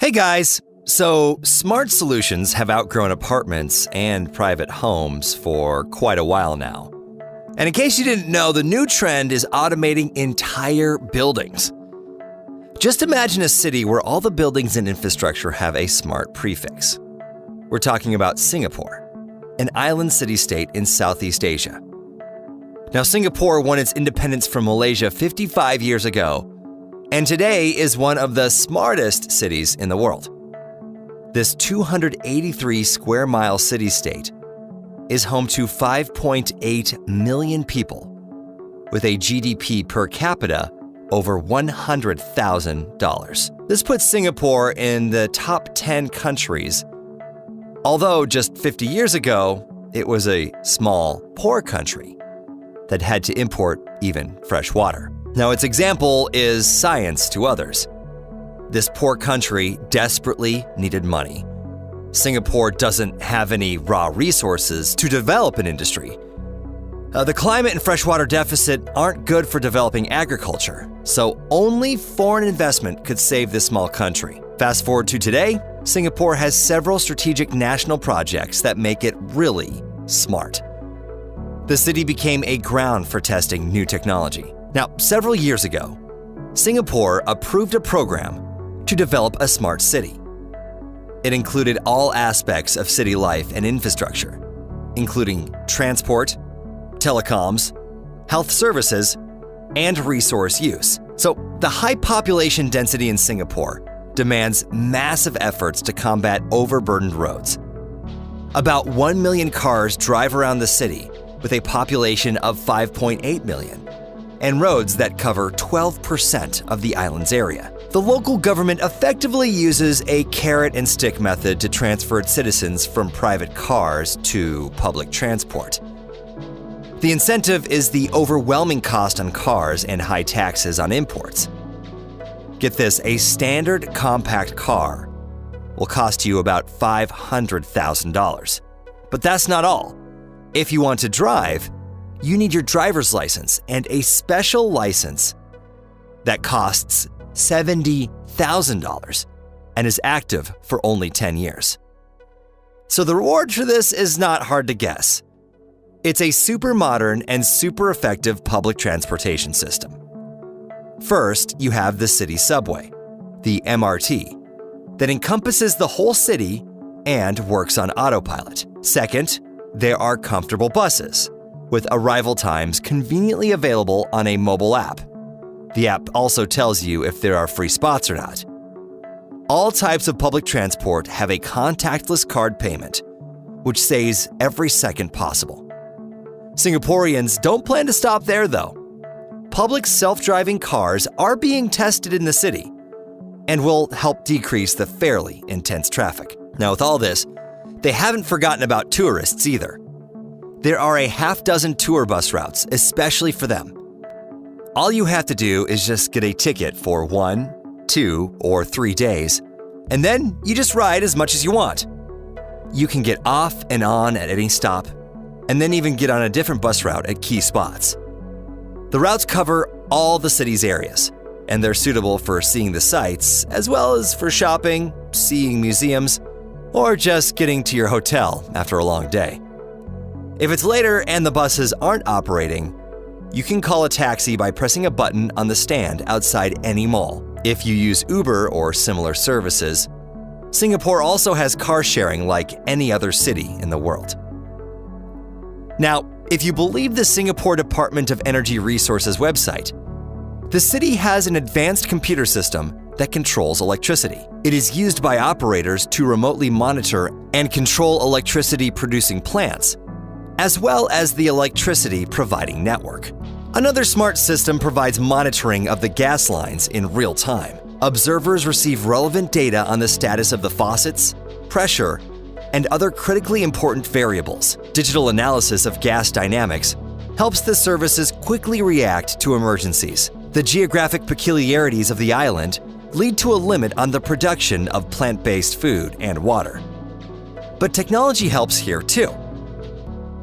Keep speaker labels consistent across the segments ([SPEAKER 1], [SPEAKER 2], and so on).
[SPEAKER 1] Hey guys! So, smart solutions have outgrown apartments and private homes for quite a while now. And in case you didn't know, the new trend is automating entire buildings. Just imagine a city where all the buildings and infrastructure have a smart prefix. We're talking about Singapore, an island city-state in Southeast Asia. Now, Singapore won its independence from Malaysia 55 years ago, and today is one of the smartest cities in the world. This 283 square mile city-state is home to 5.8 million people with a GDP per capita over $100,000. This puts Singapore in the top 10 countries, although just 50 years ago, it was a small, poor country that had to import even fresh water. Now, its example is science to others. This poor country desperately needed money. Singapore doesn't have any raw resources to develop an industry. The climate and freshwater deficit aren't good for developing agriculture, so only foreign investment could save this small country. Fast forward to today, Singapore has several strategic national projects that make it really smart. The city became a ground for testing new technology. Now, several years ago, Singapore approved a program to develop a smart city. It included all aspects of city life and infrastructure, including transport, telecoms, health services, and resource use. So, the high population density in Singapore demands massive efforts to combat overburdened roads. About 1 million cars drive around the city with a population of 5.8 million, and roads that cover 12% of the island's area. The local government effectively uses a carrot and stick method to transfer its citizens from private cars to public transport. The incentive is the overwhelming cost on cars and high taxes on imports. Get this, a standard compact car will cost you about $500,000. But that's not all. If you want to drive, you need your driver's license and a special license that costs $70,000 and is active for only 10 years. So the reward for this is not hard to guess. It's a super modern and super effective public transportation system. First, you have the city subway, the MRT, that encompasses the whole city and works on autopilot. Second, there are comfortable buses, with arrival times conveniently available on a mobile app. The app also tells you if there are free spots or not. All types of public transport have a contactless card payment, which saves every second possible. Singaporeans don't plan to stop there, though. Public self-driving cars are being tested in the city and will help decrease the fairly intense traffic. Now, with all this, they haven't forgotten about tourists either. There are a half-dozen tour bus routes, especially for them. All you have to do is just get a ticket for 1, 2, or 3 days, and then you just ride as much as you want. You can get off and on at any stop, and then even get on a different bus route at key spots. The routes cover all the city's areas, and they're suitable for seeing the sights, as well as for shopping, seeing museums, or just getting to your hotel after a long day. If it's later and the buses aren't operating, you can call a taxi by pressing a button on the stand outside any mall. If you use Uber or similar services, Singapore also has car sharing like any other city in the world. Now, if you believe the Singapore Department of Energy Resources website, the city has an advanced computer system that controls electricity. It is used by operators to remotely monitor and control electricity producing plants, as well as the electricity providing network. Another smart system provides monitoring of the gas lines in real time. Observers receive relevant data on the status of the faucets, pressure, and other critically important variables. Digital analysis of gas dynamics helps the services quickly react to emergencies. The geographic peculiarities of the island lead to a limit on the production of plant-based food and water. But technology helps here too.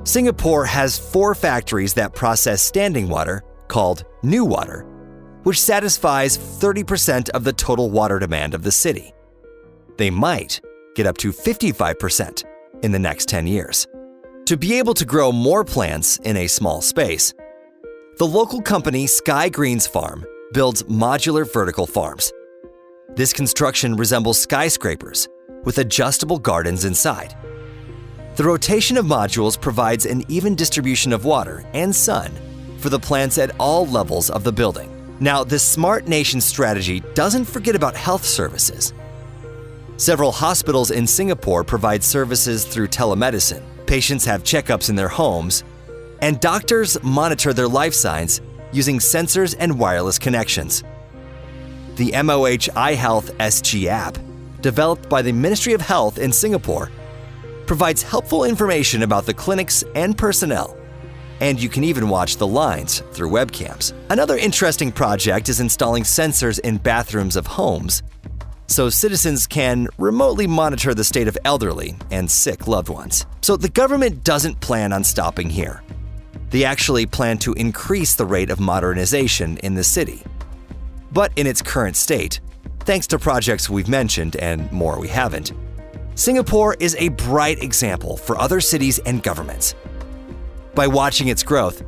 [SPEAKER 1] Singapore has 4 factories that process standing water, called NEWater, which satisfies 30% of the total water demand of the city. They might get up to 55% in the next 10 years. To be able to grow more plants in a small space, the local company Sky Greens Farm builds modular vertical farms. This construction resembles skyscrapers with adjustable gardens inside. The rotation of modules provides an even distribution of water and sun for the plants at all levels of the building. Now, this Smart Nation strategy doesn't forget about health services. Several hospitals in Singapore provide services through telemedicine. Patients have checkups in their homes, and doctors monitor their life signs using sensors and wireless connections. The MOH iHealth SG app, developed by the Ministry of Health in Singapore, provides helpful information about the clinics and personnel, and you can even watch the lines through webcams. Another interesting project is installing sensors in bathrooms of homes so citizens can remotely monitor the state of elderly and sick loved ones. So the government doesn't plan on stopping here. They actually plan to increase the rate of modernization in the city. But in its current state, thanks to projects we've mentioned and more we haven't, Singapore is a bright example for other cities and governments. By watching its growth,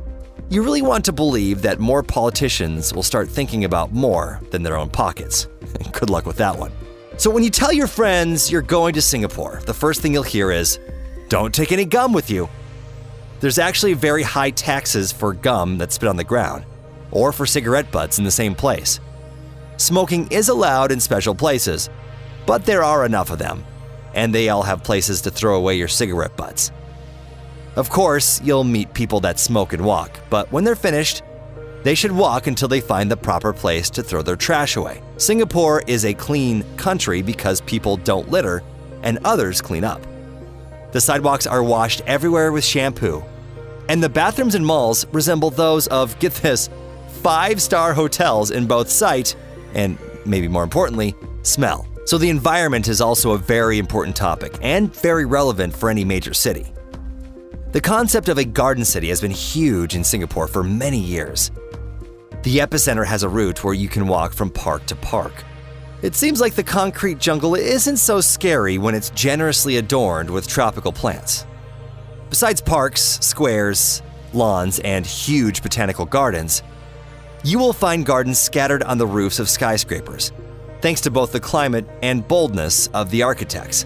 [SPEAKER 1] you really want to believe that more politicians will start thinking about more than their own pockets. Good luck with that one. So when you tell your friends you're going to Singapore, the first thing you'll hear is, "Don't take any gum with you." There's actually very high taxes for gum that's spit on the ground, or for cigarette butts in the same place. Smoking is allowed in special places, but there are enough of them, and they all have places to throw away your cigarette butts. Of course, you'll meet people that smoke and walk, but when they're finished, they should walk until they find the proper place to throw their trash away. Singapore is a clean country because people don't litter and others clean up. The sidewalks are washed everywhere with shampoo, and the bathrooms in malls resemble those of, get this, 5-star hotels in both sight and, maybe more importantly, smell. So the environment is also a very important topic and very relevant for any major city. The concept of a garden city has been huge in Singapore for many years. The epicenter has a route where you can walk from park to park. It seems like the concrete jungle isn't so scary when it's generously adorned with tropical plants. Besides parks, squares, lawns, and huge botanical gardens, you will find gardens scattered on the roofs of skyscrapers, thanks to both the climate and boldness of the architects.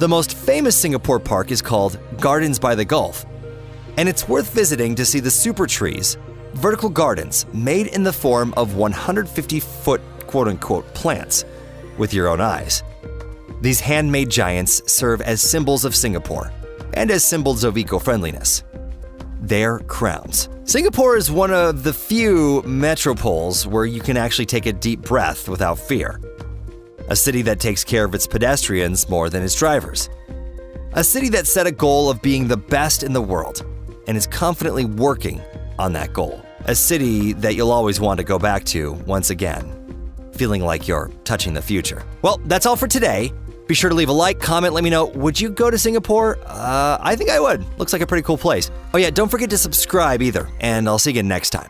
[SPEAKER 1] The most famous Singapore park is called Gardens by the Gulf, and it's worth visiting to see the super trees, vertical gardens made in the form of 150-foot quote-unquote plants with your own eyes. These handmade giants serve as symbols of Singapore and as symbols of eco-friendliness. They're crowns. Singapore is one of the few metropoles where you can actually take a deep breath without fear. A city that takes care of its pedestrians more than its drivers. A city that set a goal of being the best in the world and is confidently working on that goal. A city that you'll always want to go back to once again, feeling like you're touching the future. Well, that's all for today. Be sure to leave a like, comment, let me know, would you go to Singapore? I think I would. Looks like a pretty cool place. Oh yeah, don't forget to subscribe either, and I'll see you again next time.